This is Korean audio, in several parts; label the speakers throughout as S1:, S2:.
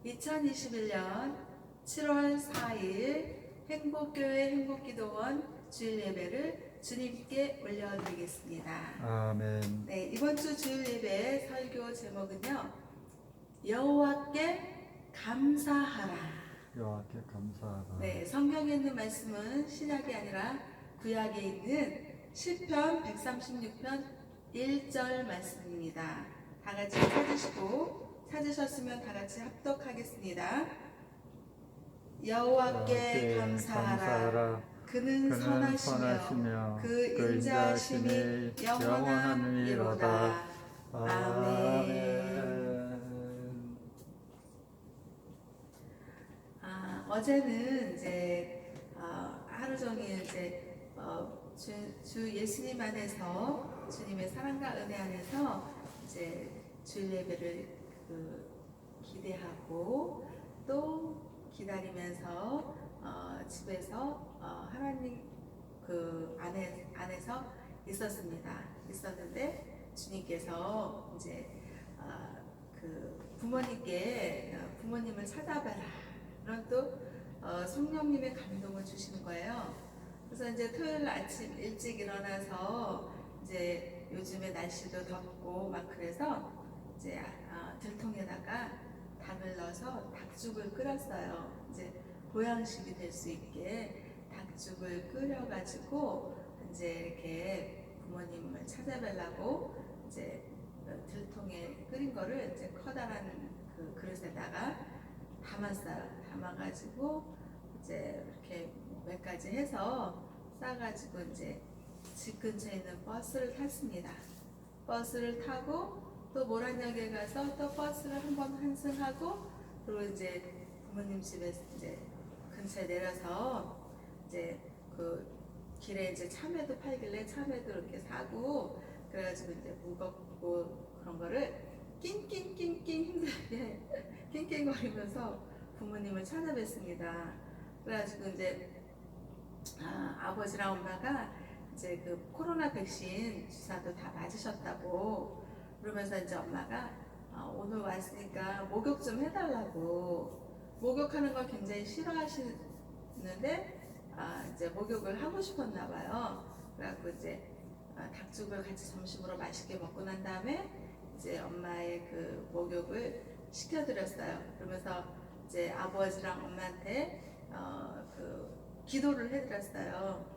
S1: 2021년 7월 4일 행복교회 행복기도원 주일 예배를 주님께 올려드리겠습니다.
S2: 아멘.
S1: 네, 이번 주 주일 예배 설교 제목은요, 여호와께 감사하라.
S2: 여호와께 감사하라.
S1: 네, 성경에 있는 말씀은 신약이 아니라 구약에 있는 시편 136편 1절 말씀입니다. 다 같이 찾으시고, 찾으셨으면 다 같이 합독하겠습니다. 여호와께 감사하라. 그는 선하시며 그 인자하심이 영원하니로다. 아멘. 어제는 이제 하루 종일 이제 주 예수님 안에서, 주님의 사랑과 은혜 안에서 이제 주일 예배를 기대하고 또 기다리면서 집에서 하나님 안에서 있었는데, 주님께서 이제 부모님을 찾아뵈라, 그런 또 성령님의 감동을 주시는 거예요. 그래서 이제 토요일 아침 일찍 일어나서, 이제 요즘에 날씨도 덥고 막 그래서 이제 들통에다가 닭을 넣어서 닭죽을 끓였어요. 이제 보양식이 될 수 있게 닭죽을 끓여가지고 이제 이렇게 부모님을 찾아뵈려고 이제 들통에 끓인 거를 이제 커다란 그 그릇에다가 담아가지고 이제 이렇게 몇 가지 해서 싸가지고 이제 집 근처에 있는 버스를 탔습니다. 버스를 타고 또 모란역에 가서 또 버스를 한번 환승하고, 그리고 이제 부모님 집에 이제 근처에 내려서 이제 그 길에 이제 참외도 팔길래 참외도 이렇게 사고, 그래가지고 이제 무겁고 그런 거를 낑낑낑낑 힘들게 낑낑거리면서 부모님을 찾아뵀습니다. 그래가지고 이제 아버지랑 엄마가 이제 그 코로나 백신 주사도 다 맞으셨다고 그러면서 이제 엄마가 오늘 왔으니까 목욕 좀 해달라고, 목욕하는 걸 굉장히 싫어하시는데 이제 목욕을 하고 싶었나 봐요. 그래갖고 이제 닭죽을 같이 점심으로 맛있게 먹고 난 다음에 이제 엄마의 그 목욕을 시켜드렸어요. 그러면서 이제 아버지랑 엄마한테 기도를 해드렸어요.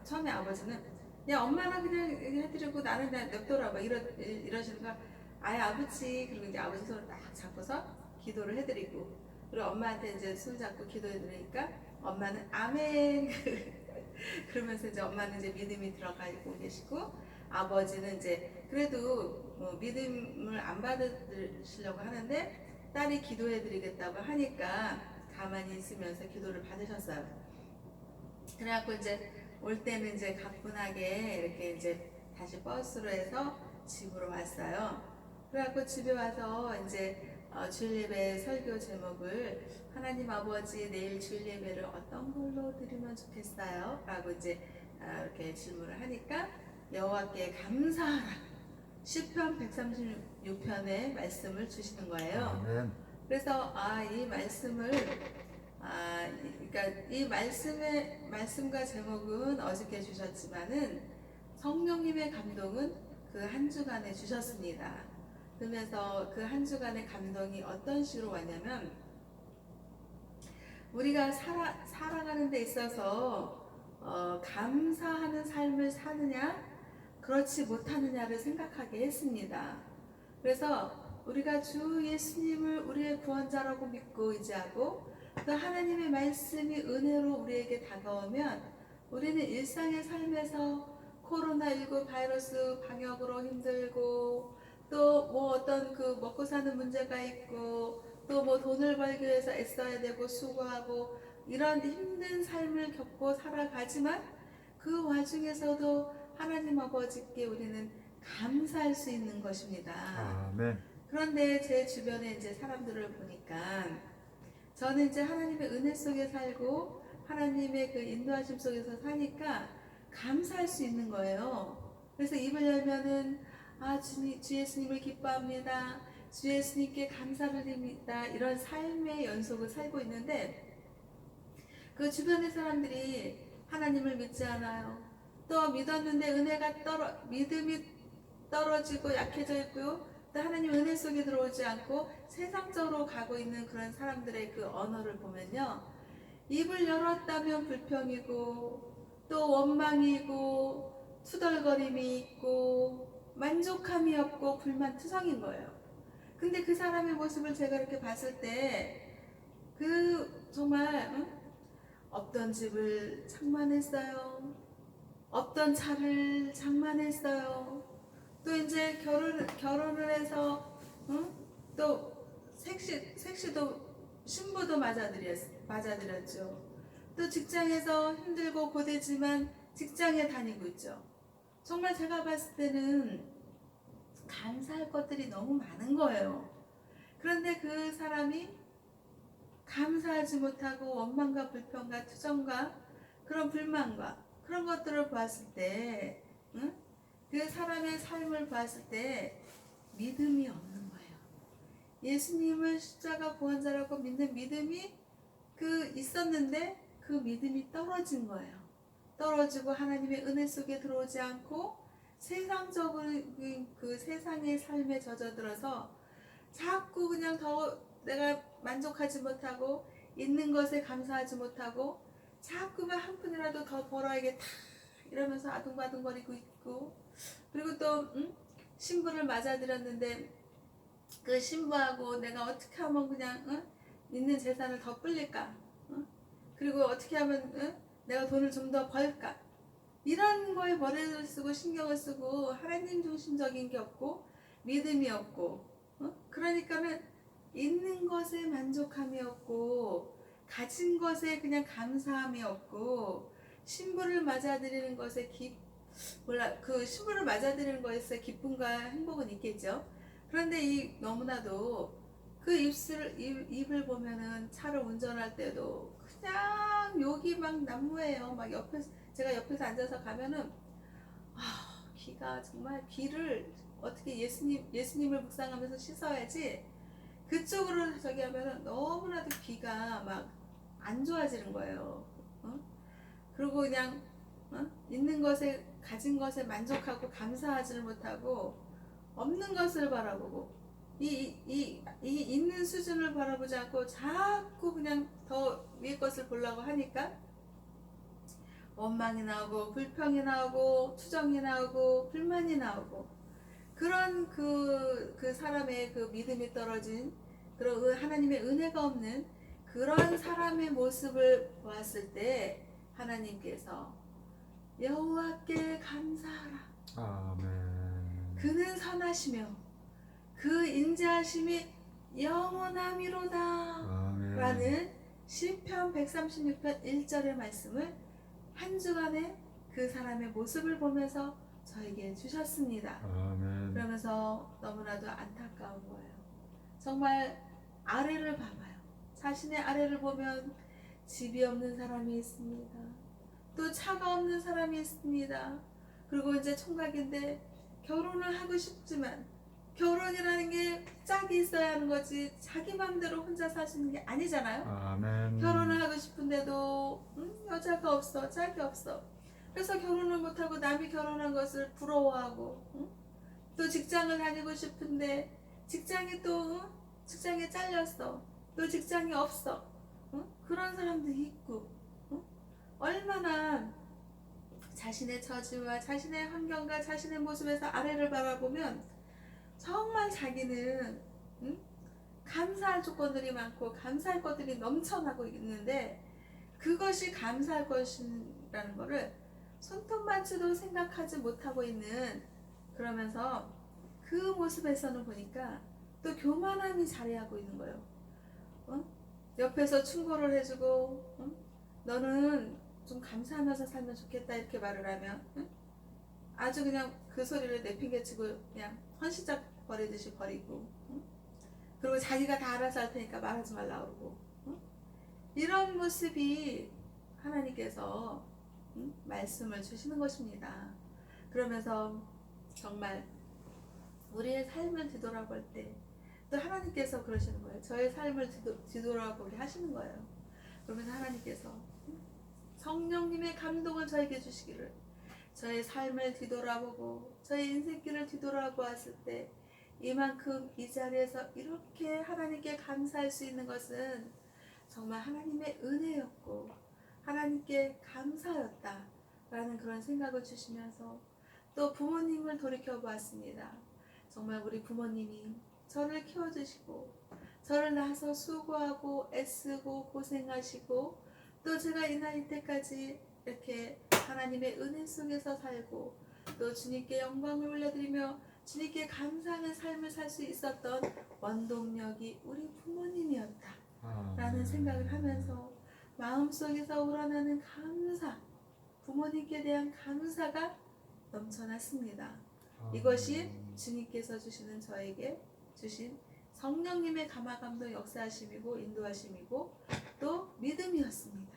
S1: 처음에 아버지는 야, 엄마랑 그냥 해드리고 나는 그냥 냅둬라 막 이러시는 거. 아예 아버지, 그리고 이제 아버지 손을 딱 잡고서 기도를 해드리고, 그리고 엄마한테 이제 손 잡고 기도해드리니까 엄마는 아멘 그러면서 이제 엄마는 이제 믿음이 들어가고 계시고, 아버지는 이제 그래도 믿음을 안 받으시려고 하는데 딸이 기도해드리겠다고 하니까 가만히 있으면서 기도를 받으셨어요. 그래갖고 이제 올 때는 이제 가뿐하게 이렇게 이제 다시 버스로 해서 집으로 왔어요. 그래갖고 집에 와서 이제 주일 예배 설교 제목을, 하나님 아버지 내일 주일 예배를 어떤 걸로 드리면 좋겠어요? 라고 이제 이렇게 질문을 하니까 여호와께 감사하라, 시편 136편의 말씀을 주시는 거예요.
S2: 아멘.
S1: 그래서 이 말씀을 그러니까 이 말씀과 제목은 어저께 주셨지만은 성령님의 감동은 그 한 주간에 주셨습니다. 그러면서 그 한 주간의 감동이 어떤 식으로 왔냐면, 우리가 살아가는 데 있어서 감사하는 삶을 사느냐 그렇지 못하느냐를 생각하게 했습니다. 그래서 우리가 주 예수님을 우리의 구원자라고 믿고 의지하고, 또 하나님의 말씀이 은혜로 우리에게 다가오면, 우리는 일상의 삶에서 코로나19 바이러스 방역으로 힘들고, 또 뭐 어떤 그 먹고 사는 문제가 있고, 또 뭐 돈을 벌기 위해서 애써야 되고 수고하고, 이런 힘든 삶을 겪고 살아가지만 그 와중에서도 하나님 아버지께 우리는 감사할 수 있는 것입니다.
S2: 아멘.
S1: 그런데 제 주변에 이제 사람들을 보니까, 저는 이제 하나님의 은혜 속에 살고 하나님의 그 인도하심 속에서 사니까 감사할 수 있는 거예요. 그래서 입을 열면은 주 예수님을 기뻐합니다. 주 예수님께 감사를 드립니다. 이런 삶의 연속을 살고 있는데 그 주변의 사람들이 하나님을 믿지 않아요. 또 믿었는데 믿음이 떨어지고 약해져 있고요. 또 하나님 은혜 속에 들어오지 않고 세상적으로 가고 있는 그런 사람들의 그 언어를 보면요. 입을 열었다면 불평이고 또 원망이고 투덜거림이 있고 만족함이 없고 불만투성인 거예요. 근데 그 사람의 모습을 제가 이렇게 봤을 때 그 정말 없던 집을 장만했어요. 없던 차를 장만했어요. 또 이제 결혼을 해서 또 색시도 신부도 맞아들였죠. 또 직장에서 힘들고 고되지만 직장에 다니고 있죠. 정말 제가 봤을 때는 감사할 것들이 너무 많은 거예요. 그런데 그 사람이 감사하지 못하고 원망과 불평과 투정과 그런 불만과 그런 것들을 보았을 때, 그 사람의 삶을 보았을 때 믿음이 없는 거예요. 예수님을 십자가 구원자라고 믿는 믿음이 있었는데 그 믿음이 떨어진 거예요. 떨어지고 하나님의 은혜 속에 들어오지 않고 세상적인 그 세상의 삶에 젖어들어서 자꾸 그냥 더 내가 만족하지 못하고 있는 것에 감사하지 못하고 자꾸만 한 푼이라도 더 벌어야겠다 이러면서 아둥바둥거리고 있고, 그리고 또 신부를 맞아들였는데 그 신부하고 내가 어떻게 하면 그냥 있는 재산을 더 불릴까, 그리고 어떻게 하면 내가 돈을 좀 더 벌까, 이런 거에 머리를 쓰고 신경을 쓰고 하나님 중심적인 게 없고 믿음이 없고, 그러니까는 있는 것에 만족함이 없고 가진 것에 그냥 감사함이 없고 신부를 맞아들이는 것에 그 신부를 맞아들이는 것에 기쁨과 행복은 있겠죠. 그런데 너무나도 그 입을 보면은 차를 운전할 때도 그냥 욕이 막 난무해요. 막 제가 옆에서 앉아서 가면은 귀가 정말 귀를 어떻게 예수님을 묵상하면서 씻어야지 그쪽으로 저기 하면은 너무나도 귀가 막 안 좋아지는 거예요. 그리고 그냥 있는 것에 가진 것에 만족하고 감사하지를 못하고 없는 것을 바라보고 이 있는 수준을 바라보지 않고 자꾸 그냥 더 위의 것을 보려고 하니까 원망이 나오고 불평이 나오고 투정이 나오고 불만이 나오고 그런 그 사람의 그 믿음이 떨어진 그런 하나님의 은혜가 없는 그런 사람의 모습을 보았을 때 하나님께서 여호와께 감사하라.
S2: 아멘.
S1: 그는 선하시며 그 인자하심이 영원함이로다.
S2: 아멘.
S1: 라는 시편 136편 1절의 말씀을 한 주간에 그 사람의 모습을 보면서 저에게 주셨습니다.
S2: 아멘.
S1: 그러면서 너무나도 안타까운 거예요. 정말 아래를 봐봐요. 자신의 아래를 보면 집이 없는 사람이 있습니다. 또 차가 없는 사람이 있습니다. 그리고 이제 총각인데 결혼을 하고 싶지만 결혼이라는 게 짝이 있어야 하는 거지 자기 맘대로 혼자 사시는 게 아니잖아요.
S2: 아멘.
S1: 결혼을 하고 싶은데도 여자가 없어, 짝이 없어. 그래서 결혼을 못하고 남이 결혼한 것을 부러워하고, 또 직장을 다니고 싶은데 직장에 잘렸어. 또 직장이 없어. 그런 사람들이 있고, 얼마나 자신의 처지와 자신의 환경과 자신의 모습에서 아래를 바라보면 정말 자기는 감사할 조건들이 많고 감사할 것들이 넘쳐나고 있는데 그것이 감사할 것이라는 거를 손톱만치도 생각하지 못하고 있는, 그러면서 그 모습에서는 보니까 또 교만함이 자리하고 있는 거예요. 옆에서 충고를 해주고 너는 좀 감사하면서 살면 좋겠다 이렇게 말을 하면 아주 그냥 그 소리를 내팽개치고 그냥 헌시작 버리듯이 버리고, 그리고 자기가 다 알아서 할 테니까 말하지 말라고 그러고, 이런 모습이 하나님께서 말씀을 주시는 것입니다. 그러면서 정말 우리의 삶을 뒤돌아볼 때 또 하나님께서 그러시는 거예요. 저의 삶을 뒤돌아보게 하시는 거예요. 그러면서 하나님께서 성령님의 감동을 저에게 주시기를, 저의 삶을 뒤돌아보고 저의 인생길을 뒤돌아보았을 때 이만큼 이 자리에서 이렇게 하나님께 감사할 수 있는 것은 정말 하나님의 은혜였고 하나님께 감사였다라는 그런 생각을 주시면서 또 부모님을 돌이켜 보았습니다. 정말 우리 부모님이 저를 키워주시고 저를 낳아서 수고하고 애쓰고 고생하시고 또 제가 이 나이 때까지 이렇게 하나님의 은혜 속에서 살고 또 주님께 영광을 올려드리며 주님께 감사하는 삶을 살 수 있었던 원동력이 우리 부모님이었다 라는 생각을 하면서 마음속에서 우러나는 감사, 부모님께 대한 감사가 넘쳐났습니다. 이것이 주님께서 주시는 저에게 주신 성령님의 감화감동 역사하심이고 인도하심이고 또 믿음이었습니다.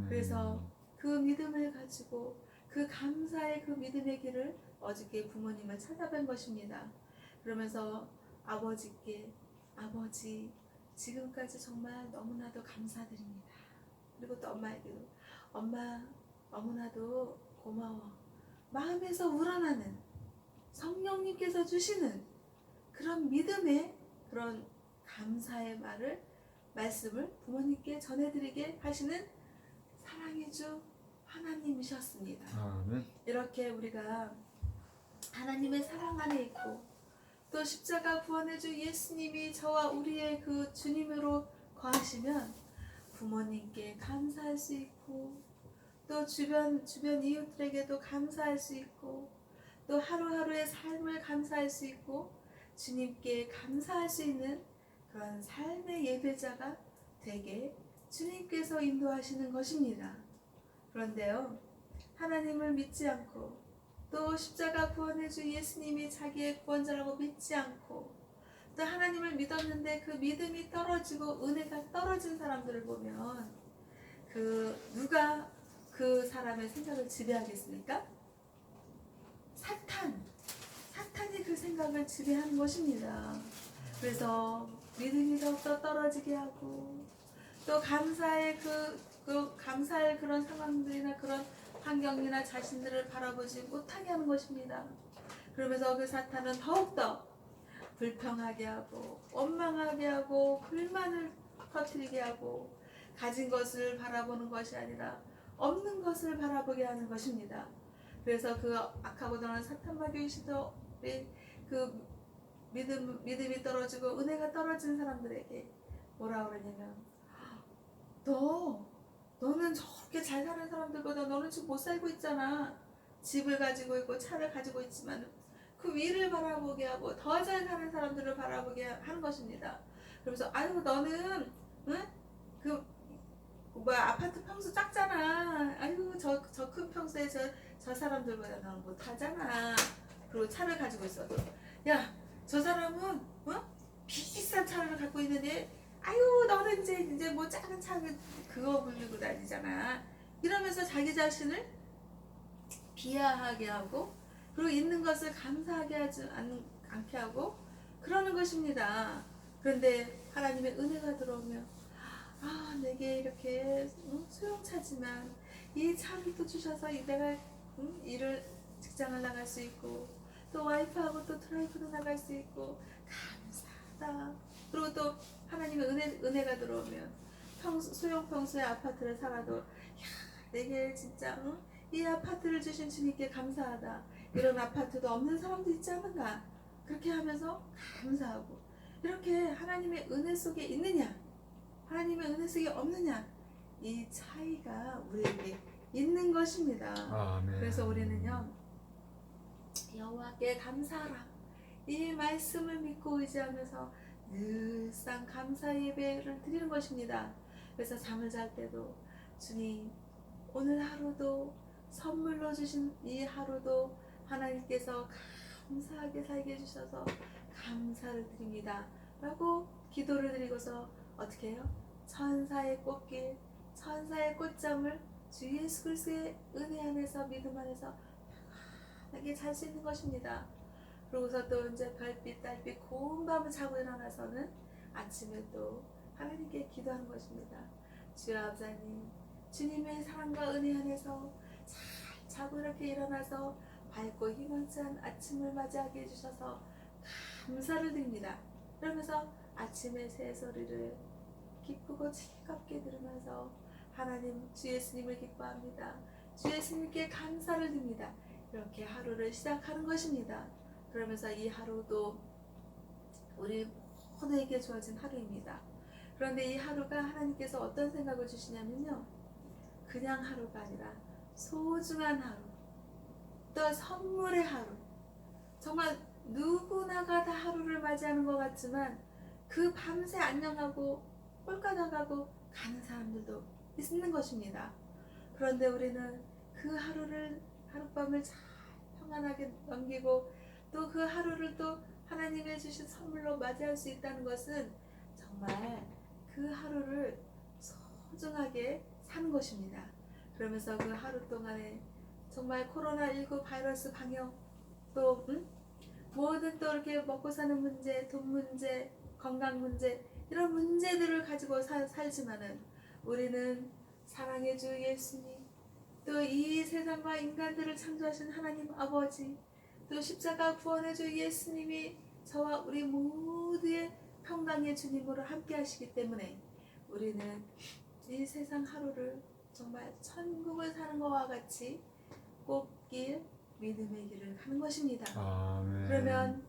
S1: 그래서 그 믿음을 가지고 그 감사의 그 믿음의 길을 어저께 부모님을 찾아뵌 것입니다. 그러면서 아버지께 아버지 지금까지 정말 너무나도 감사드립니다. 그리고 또 엄마에게도 엄마 너무나도 고마워. 마음에서 우러나는 성령님께서 주시는 그런 믿음의 그런 감사의 말씀을 부모님께 전해드리게 하시는 사랑의 주 하나님이셨습니다.
S2: 아멘.
S1: 이렇게 우리가 하나님의 사랑 안에 있고 또 십자가 구원의 주 예수님이 저와 우리의 그 주님으로 거하시면 부모님께 감사할 수 있고 또 주변 이웃들에게도 감사할 수 있고 또 하루하루의 삶을 감사할 수 있고 주님께 감사할 수 있는 그런 삶의 예배자가 되게 주님께서 인도하시는 것입니다. 그런데요, 하나님을 믿지 않고 또 십자가 구원의 주 예수님이 자기의 구원자라고 믿지 않고 또 하나님을 믿었는데 그 믿음이 떨어지고 은혜가 떨어진 사람들을 보면 누가 그 사람의 생각을 지배하겠습니까? 사탄이 그 생각을 지배하는 것입니다. 그래서 믿음이 더욱더 떨어지게 하고 또 감사의 감사할 그런 상황들이나 그런 환경이나 자신들을 바라보지 못하게 하는 것입니다. 그러면서 그 사탄은 더욱더 불평하게 하고 원망하게 하고 불만을 터뜨리게 하고 가진 것을 바라보는 것이 아니라 없는 것을 바라보게 하는 것입니다. 그래서 그 악하고 더러운 사탄 마귀의 시도에 그 믿음이 떨어지고 은혜가 떨어진 사람들에게 뭐라 그러냐면 너는 저렇게 잘 사는 사람들보다 너는 지금 못 살고 있잖아. 집을 가지고 있고 차를 가지고 있지만 그 위를 바라보게 하고 더 잘 사는 사람들을 바라보게 하는 것입니다. 그러면서 아유 너는 응? 아파트 평수 작잖아. 아유 저 큰 평수에 저 사람들보다 너는 못하잖아. 그리고 차를 가지고 있어도 야 저 사람은 비싼 차를 갖고 있는데 아유 너는 이제 뭐 작은 차 그거 불리고 다니잖아. 이러면서 자기 자신을 비하하게 하고 그리고 있는 것을 감사하게 하지 않게 하고 그러는 것입니다. 그런데 하나님의 은혜가 들어오면 내게 이렇게 소형차지만 이 차를 또 주셔서 내가 직장을 나갈 수 있고 또 와이프하고 또 드라이브도 나갈 수 있고 감사하다. 그리고 또 하나님의 은혜가 들어오면 소형 평수의 아파트를 살아도 내게 진짜 이 아파트를 주신 주님께 감사하다. 이런 아파트도 없는 사람도 있지 않은가. 그렇게 하면서 감사하고 이렇게 하나님의 은혜 속에 있느냐 하나님의 은혜 속에 없느냐 이 차이가 우리에게 있는 것입니다.
S2: 아멘.
S1: 그래서 우리는요 여호와께 감사하라 이 말씀을 믿고 의지하면서 늘상 감사 예배를 드리는 것입니다. 그래서 잠을 잘 때도 주님 오늘 하루도 선물로 주신 이 하루도 하나님께서 감사하게 살게 해주셔서 감사를 드립니다 라고 기도를 드리고서 어떻게 해요? 천사의 꽃길 천사의 꽃잠을 주 예수 그리스도의 은혜 안에서 믿음 안에서 편하게 잘 수 있는 것입니다. 그러고서 또 이제 별빛 달빛 고운 밤을 자고 일어나서는 아침에 또 하나님께 기도하는 것입니다. 주여 아버사님, 주님의 사랑과 은혜 안에서 잘 자고 이렇게 일어나서 밝고 희망찬 아침을 맞이하게 해주셔서 감사를 드립니다. 그러면서 아침의 새소리를 기쁘고 즐겁게 들으면서 하나님 주 예수님을 기뻐합니다. 주 예수님께 감사를 드립니다. 이렇게 하루를 시작하는 것입니다. 그러면서 이 하루도 우리 모두에게 주어진 하루입니다. 그런데 이 하루가 하나님께서 어떤 생각을 주시냐면요, 그냥 하루가 아니라 소중한 하루, 또 선물의 하루. 정말 누구나가 다 하루를 맞이하는 것 같지만 그 밤새 안녕하고 꼴까나가고 가는 사람들도 있는 것입니다. 그런데 우리는 그 하룻밤을 잘 평안하게 넘기고 또 그 하루를 또 하나님이 주신 선물로 맞이할 수 있다는 것은 정말 그 하루를 소중하게 사는 것입니다. 그러면서 그 하루 동안에 정말 코로나19 바이러스 방역, 또 모든 또 이렇게 먹고 사는 문제, 돈 문제, 건강 문제, 이런 문제들을 가지고 살지만은 우리는 사랑의 주 예수님, 또 이 세상과 인간들을 창조하신 하나님 아버지, 또 십자가 구원의 주 예수님이 저와 우리 모두의 평강의 주님으로 함께 하시기 때문에 우리는 이 세상 하루를 정말 천국을 사는 것과 같이 꽃길 믿음의 길을 가는 것입니다.
S2: 아멘.
S1: 그러면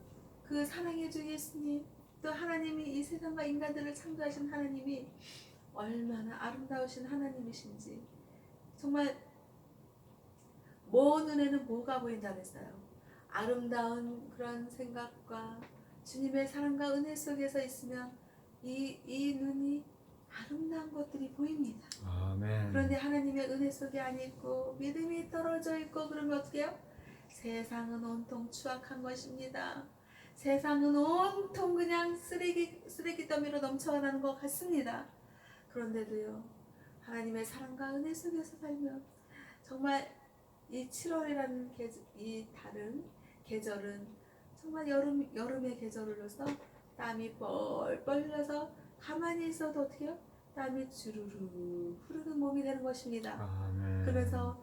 S1: 그 사랑의 주 예수님, 또 하나님이 이 세상과 인간들을 창조하신 하나님이 얼마나 아름다우신 하나님이신지, 정말 눈에는 뭐가 보인다 그랬어요. 아름다운 그런 생각과 주님의 사랑과 은혜 속에서 있으면 이 눈이 아름다운 것들이 보입니다.
S2: 아멘.
S1: 그런데 하나님의 은혜 속에 안 있고 믿음이 떨어져 있고 그러면 어떻게 해요? 세상은 온통 추악한 것입니다. 세상은 온통 그냥 쓰레기 더미로 넘쳐나는 것 같습니다. 그런데도요, 하나님의 사랑과 은혜 속에서 살면 정말 이 7월이라는 이 다른 계절은 정말 여름의 계절로서 땀이 뻘뻘 흘려서 가만히 있어도 어떻게 해요? 땀이 주르르 흐르는 몸이 되는 것입니다.
S2: 아멘.
S1: 그러면서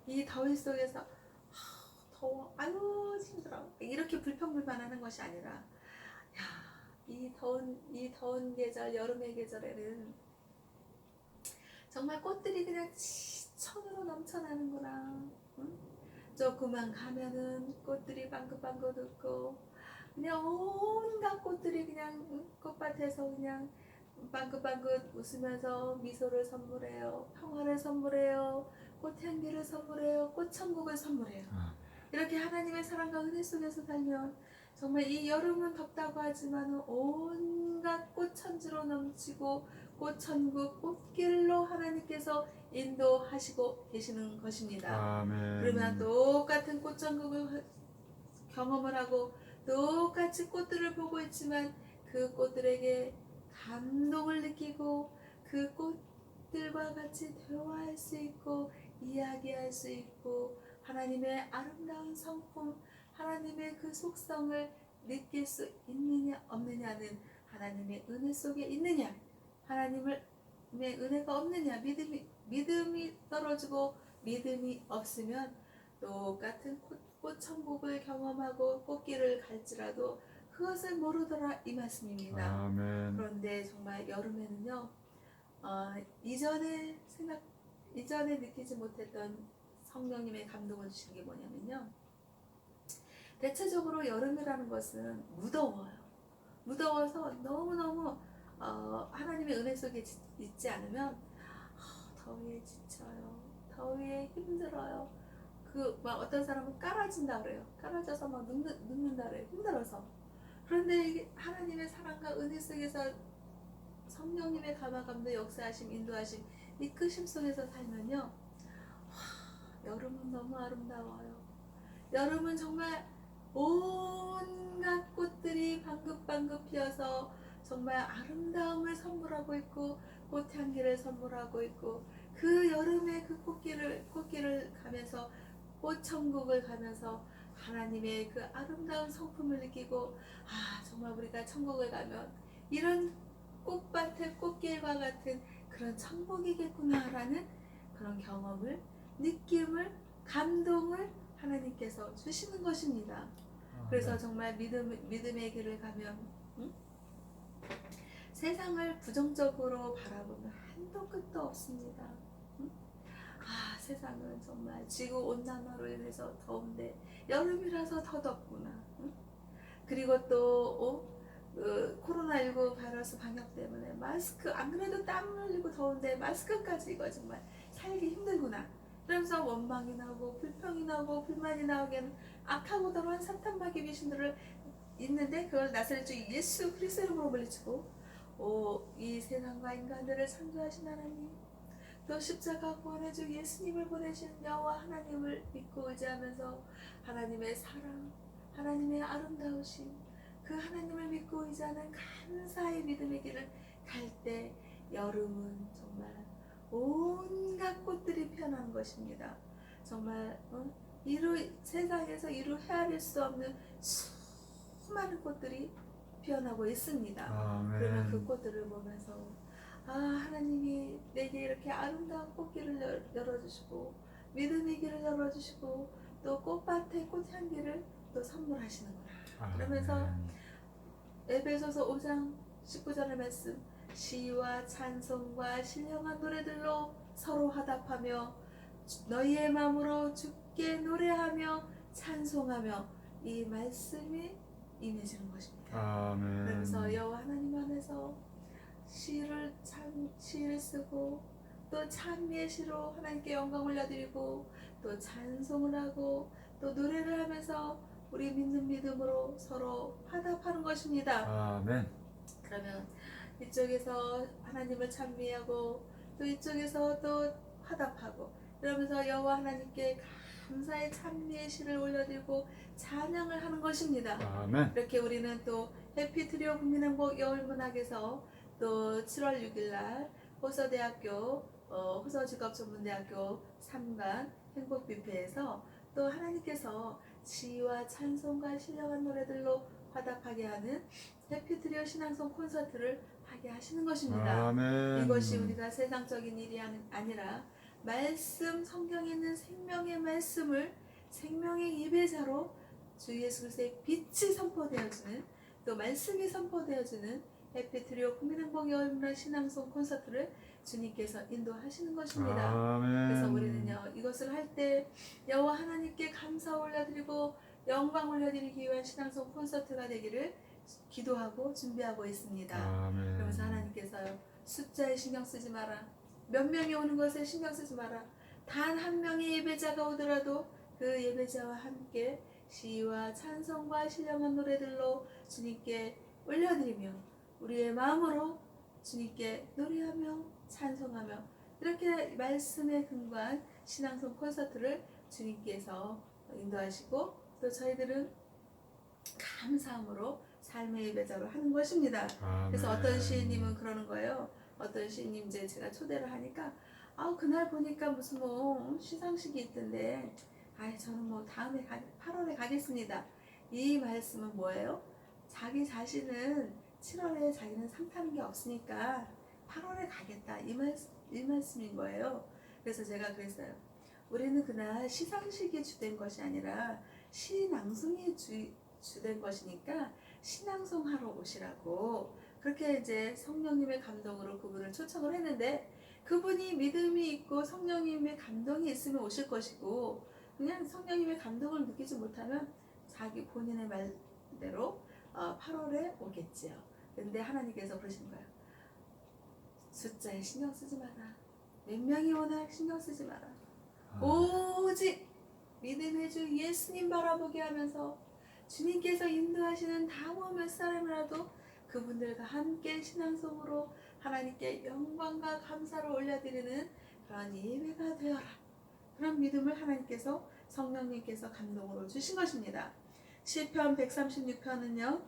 S1: 이 더위 속에서 더워, 아유 힘들어, 이렇게 불평불만하는 것이 아니라, 이 더운 계절, 여름의 계절에는 정말 꽃들이 그냥 지천으로 넘쳐나는구나. 응? 조금만 가면은 꽃들이 방긋방긋 웃고 그냥 온갖 꽃들이 그냥 꽃밭에서 그냥 방긋방긋 웃으면서 미소를 선물해요. 평화를 선물해요. 꽃향기를 선물해요. 꽃천국을 선물해요. 이렇게 하나님의 사랑과 은혜 속에서 살면 정말 이 여름은 덥다고 하지만 온갖 꽃천지로 넘치고 꽃천국 꽃길로 하나님께서 인도하시고 계시는 것입니다.
S2: 아멘.
S1: 그러면 똑같은 꽃천국을 경험을 하고 똑같이 꽃들을 보고 있지만 그 꽃들에게 감동을 느끼고 그 꽃들과 같이 대화할 수 있고 이야기할 수 있고 하나님의 아름다운 성품, 하나님의 그 속성을 느낄 수 있느냐 없느냐는 하나님의 은혜 속에 있느냐, 하나님의 은혜가 없느냐, 믿음이 떨어지고 믿음이 없으면 똑같은 꽃천국을 경험하고 꽃길을 갈지라도 그것을 모르더라 이 말씀입니다.
S2: 아멘.
S1: 그런데 정말 여름에는요, 이전에 느끼지 못했던 성령님의 감동을 주신 게 뭐냐면요, 대체적으로 여름이라는 것은 무더워서 너무너무 하나님의 은혜 속에 있지 않으면 더위에 지쳐요. 더위에 힘들어요. 막 어떤 사람은 깔아진다 그래요. 깔아져서 막 눕는다 그래요. 힘들어서. 그런데 이게 하나님의 사랑과 은혜 속에서 성령님의 감화감도 역사하심, 인도하심, 이끄심 속에서 살면요, 여름은 너무 아름다워요. 여름은 정말 온갖 꽃들이 방긋방긋 피어서 정말 아름다움을 선물하고 있고 꽃향기를 선물하고 있고 그 여름의 그 꽃길을 가면서 꽃천국을 가면서 하나님의 그 아름다운 성품을 느끼고 아 정말 우리가 천국에 가면 이런 꽃밭의 꽃길과 같은 그런 천국이겠구나라는 그런 경험을 느낌을 감동을 하나님께서 주시는 것입니다. 그래서 정말 믿음의 길을 가면 세상을 부정적으로 바라보면 한도 끝도 없습니다. 아 세상은 정말 지구온난화로 인해서 더운데 여름이라서 더 덥구나. 그리고 또 코로나19 바이러스 방역 때문에 마스크 안 그래도 땀 흘리고 더운데 마스크까지 이거 정말 살기 힘들구나. 그러면서 원망이 나오고 불평이 나오고 불만이 나오기에는 악하고 더러운 사탄마귀 귀신들을 있는데 그걸 나사렛 주 예수 그리스도 이름으로 물리치고 이 세상과 인간들을 창조하신 하나님 또 십자가 구원의 주 예수님을 보내신 여호와 하나님을 믿고 의지하면서 하나님의 사랑 하나님의 아름다우심 그 하나님을 믿고 의지하는 감사의 믿음의 길을 갈 때 여름은 정말 온갖 꽃들이 피어나는 것입니다. 정말 세상에서 이루 헤아릴 수 없는 수많은 꽃들이 피어나고 있습니다.
S2: 아멘.
S1: 그러면 그 꽃들을 보면서 아 하나님이 내게 이렇게 아름다운 꽃길을 열어주시고 믿음의 길을 열어주시고 또 꽃밭의 꽃향기를 또 선물하시는구나. 그러면서 에베소서 5장 19절의 말씀 시와 찬송과 신령한 노래들로 서로 화답하며 너희의 마음으로 주께 노래하며 찬송하며 이 말씀이 임해지는 것입니다.
S2: 아멘.
S1: 그러면서 여호와 하나님 안에서 시를 쓰고 또 찬미의 시로 하나님께 영광 올려드리고 또 찬송을 하고 또 노래를 하면서 우리 믿는 믿음으로 서로 화답하는 것입니다.
S2: 아멘.
S1: 그러면 이쪽에서 하나님을 찬미하고 또 이쪽에서 또 화답하고 그러면서 여호와 하나님께 감사의 찬미의 시를 올려드리고 찬양을 하는 것입니다.
S2: 아멘.
S1: 이렇게 우리는 또 해피트리오 국민행복 여울문학에서 또 7월 6일날 호서대학교 호서직업전문대학교 3관 행복뷔페에서 또 하나님께서 시와 찬송과 신령한 노래들로 화답하게 하는 해피트리오 신앙송 콘서트를 하게 하시는 것입니다.
S2: 아멘.
S1: 이것이 우리가 세상적인 일이 아니라 말씀 성경에 있는 생명의 말씀을 생명의 예배자로 주 예수 그리스도의 빛이 선포되어지는 또 말씀이 선포되어지는 해피트리오 국민행복 여울문화 신앙송 콘서트를 주님께서 인도하시는 것입니다.
S2: 아멘.
S1: 그래서 우리는요 이것을 할 때 여호와 하나님께 감사 올려드리고 영광 올려드리기 위한 신앙송 콘서트가 되기를 기도하고 준비하고 있습니다.
S2: 아멘.
S1: 그러면서 하나님께서요 숫자에 신경 쓰지 마라. 몇 명이 오는 것에 신경 쓰지 마라. 단 한 명의 예배자가 오더라도 그 예배자와 함께 시와 찬송과 신령한 노래들로 주님께 올려드리며 우리의 마음으로 주님께 노래하며 찬송하며 이렇게 말씀에 근거한 신앙송 콘서트를 주님께서 인도하시고 또 저희들은 감사함으로 삶의 예배자로 하는 것입니다.
S2: 아멘.
S1: 그래서 어떤 시인님은 그러는 거예요. 어떤 시인님 이제 제가 초대를 하니까 그날 보니까 무슨 뭐 시상식이 있던데 저는 뭐 다음에 8월에 가겠습니다. 이 말씀은 뭐예요? 자기 자신은 7월에 자기는 상 타는 게 없으니까 8월에 가겠다 이 말씀인 거예요. 그래서 제가 그랬어요. 우리는 그날 시상식이 주된 것이 아니라 시낭송이 주된 것이니까 신앙송 하러 오시라고 그렇게 이제 성령님의 감동으로 그분을 초청을 했는데 그분이 믿음이 있고 성령님의 감동이 있으면 오실 것이고 그냥 성령님의 감동을 느끼지 못하면 자기 본인의 말대로 8월에 오겠지요. 근데 하나님께서 그러신 거예요. 숫자에 신경 쓰지 마라. 몇 명이 오나 신경 쓰지 마라. 오직 믿음의 주 예수님 바라보게 하면서 주님께서 인도하시는 다모 몇 사람이라도 그분들과 함께 신앙송으로 하나님께 영광과 감사를 올려드리는 그런 예배가 되어라. 그런 믿음을 하나님께서 성령님께서 감동으로 주신 것입니다. 시편 136편은요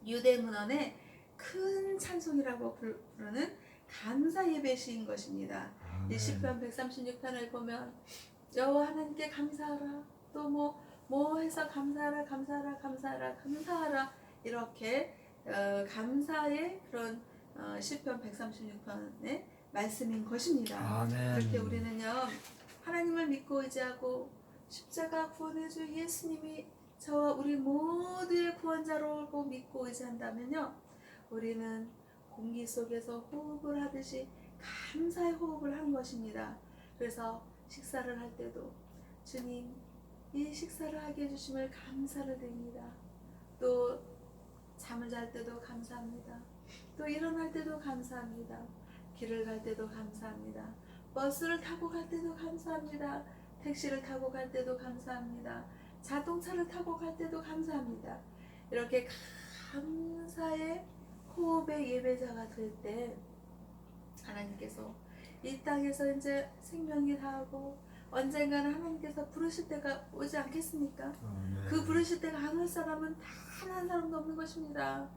S1: 유대문헌의 큰 찬송이라고 부르는 감사 예배 시인 것입니다. 이 시편 136편을 보면 여호와 하나님께 감사하라. 또 뭐 뭐 해서 감사하라 감사하라 감사하라 감사하라 이렇게 감사의 그런 시편 136편의 말씀인 것입니다.
S2: 아멘.
S1: 이렇게 우리는요 하나님을 믿고 의지하고 십자가 구원의 주 예수님이 저와 우리 모두의 구원자로고 믿고 의지한다면요 우리는 공기 속에서 호흡을 하듯이 감사의 호흡을 하는 것입니다. 그래서 식사를 할 때도 주님 이 식사를 하게 해주심을 감사를 드립니다. 또 잠을 잘 때도 감사합니다. 또 일어날 때도 감사합니다. 길을 갈 때도 감사합니다. 버스를 타고 갈 때도 감사합니다. 택시를 타고 갈 때도 감사합니다. 자동차를 타고 갈 때도 감사합니다. 이렇게 감사의 호흡의 예배자가 될 때 하나님께서 이 땅에서 이제 생명이 다하고 언젠가는 하나님께서 부르실 때가 오지 않겠습니까?
S2: 아멘.
S1: 그 부르실 때가 안 올 사람은 단 한 사람도 없는 것입니다.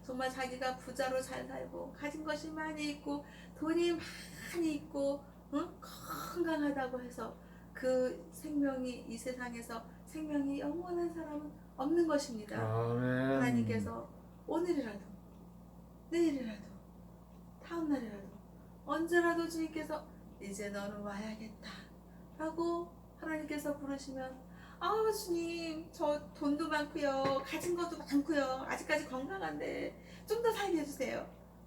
S1: 정말 자기가 부자로 잘 살고 가진 것이 많이 있고 돈이 많이 있고 건강하다고 해서 그 생명이 이 세상에서 생명이 영원한 사람은 없는 것입니다.
S2: 아멘.
S1: 하나님께서 오늘이라도 내일이라도 다음 날이라도 언제라도 주님께서 이제 너는 와야겠다 라고 하나님께서 부르시면 아우 주님 저 돈도 많고요 가진 것도 많고요 아직까지 건강한데 좀 더 살게 해주세요.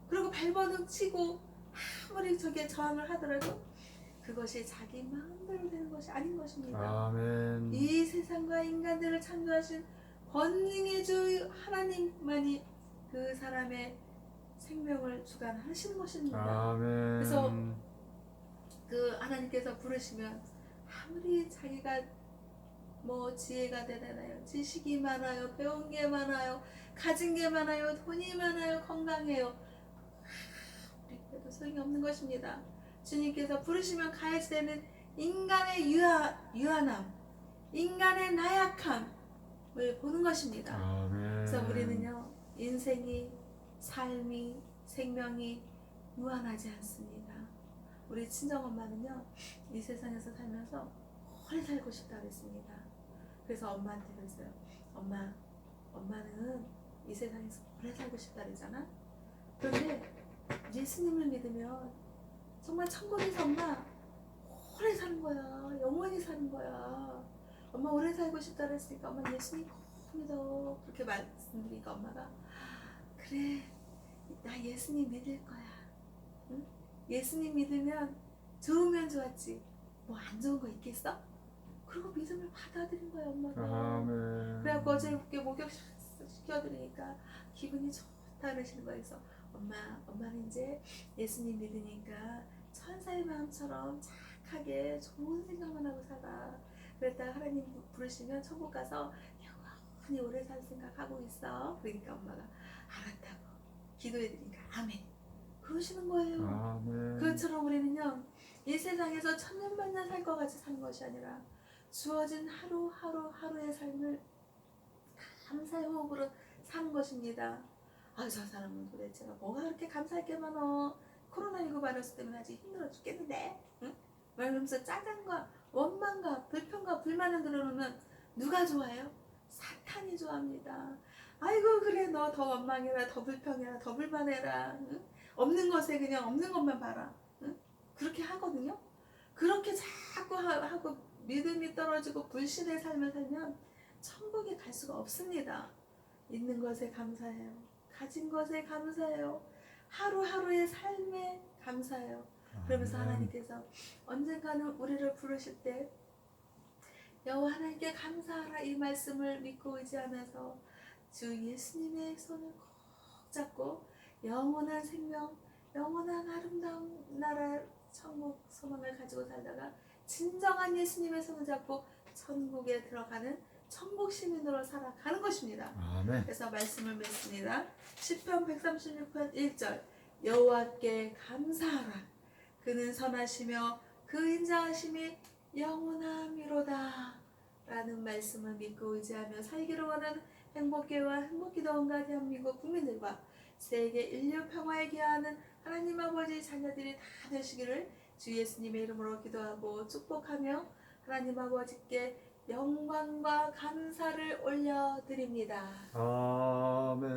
S1: 그리고 발버둥 치고 아무리 저게 저항을 하더라도 그것이 자기 마음대로 되는 것이 아닌 것입니다.
S2: 아멘.
S1: 이 세상과 인간들을 창조하신 권능의 주 하나님만이 그 사람의 생명을 주관하시는 것입니다.
S2: 아멘.
S1: 그래서 그 하나님께서 부르시면 아무리 자기가 뭐 지혜가 대단해요, 지식이 많아요, 배운 게 많아요, 가진 게 많아요, 돈이 많아요, 건강해요, 우리 그래도 소용이 없는 것입니다. 주님께서 부르시면 가야지 되는 인간의 유한함, 인간의 나약함을 보는 것입니다.
S2: 아멘.
S1: 그래서 우리는요 인생이 삶이 생명이 무한하지 않습니다. 우리 친정엄마는요 이 세상에서 살면서 오래 살고 싶다 그랬습니다. 그래서 엄마한테 그랬어요. 엄마는 이 세상에서 오래 살고 싶다 그러잖아. 그런데 예수님을 믿으면 정말 천국에서 엄마 오래 사는 거야. 영원히 사는 거야. 엄마 오래 살고 싶다 그랬으니까 엄마 예수님 꼭 믿어. 그렇게 말씀드리니까 엄마가 그래 나 예수님 믿을 거야. 응? 예수님 믿으면 좋으면 좋았지 뭐 안 좋은 거 있겠어? 그리고 믿음을 받아들인 거야 엄마가.
S2: 아멘.
S1: 그래갖고 어저께 목욕 시켜드리니까 기분이 좋다 그러시는 거예요. 그래서 엄마는 이제 예수님 믿으니까 천사의 마음처럼 착하게 좋은 생각만 하고 살아. 그랬다가 하나님 부르시면 천국 가서 영원히 오래 살 생각하고 있어. 그러니까 엄마가 알았다고 기도해드리니까 아멘 그러시는 거예요.
S2: 아멘.
S1: 그것처럼 우리는요 이 세상에서 천년만년 살 것 같이 사는 것이 아니라 주어진 하루하루의 삶을 감사의 호흡으로 사는 것입니다. 아, 저 사람은 도대체 뭐가 그렇게 감사할 게 많어. 코로나19 바이러스 때문에 아직 힘들어 죽겠는데 응? 말하면서 짜증과 원망과 불평과 불만을 들어놓으면 누가 좋아해요? 사탄이 좋아합니다. 아이고 그래 너 더 원망해라 더 불평해라 더 불만해라 응? 없는 것에 그냥 없는 것만 봐라 응? 그렇게 하거든요. 그렇게 자꾸 하고 믿음이 떨어지고 불신의 삶을 살면 천국에 갈 수가 없습니다. 있는 것에 감사해요. 가진 것에 감사해요. 하루하루의 삶에 감사해요. 그러면서
S2: 아멘.
S1: 하나님께서 언젠가는 우리를 부르실 때 여호와 하나님께 감사하라 이 말씀을 믿고 의지하면서 주 예수님의 손을 꼭 잡고 영원한 생명, 영원한 아름다운 나라 천국 소망을 가지고 살다가 진정한 예수님의 손을 잡고 천국에 들어가는 천국 시민으로 살아가는 것입니다.
S2: 아멘.
S1: 그래서 말씀을 맺습니다. 시편 136편 1절 여호와께 감사하라. 그는 선하시며 그 인자하심이 영원함이로다 라는 말씀을 믿고 의지하며 살기를 원하는 행복계와 행복기도원과 대한민국 국민들과 세계 인류 평화에 기여하는 하나님 아버지 자녀들이 다 되시기를 주 예수님의 이름으로 기도하고 축복하며 하나님 아버지께 영광과 감사를 올려드립니다.
S2: 아멘.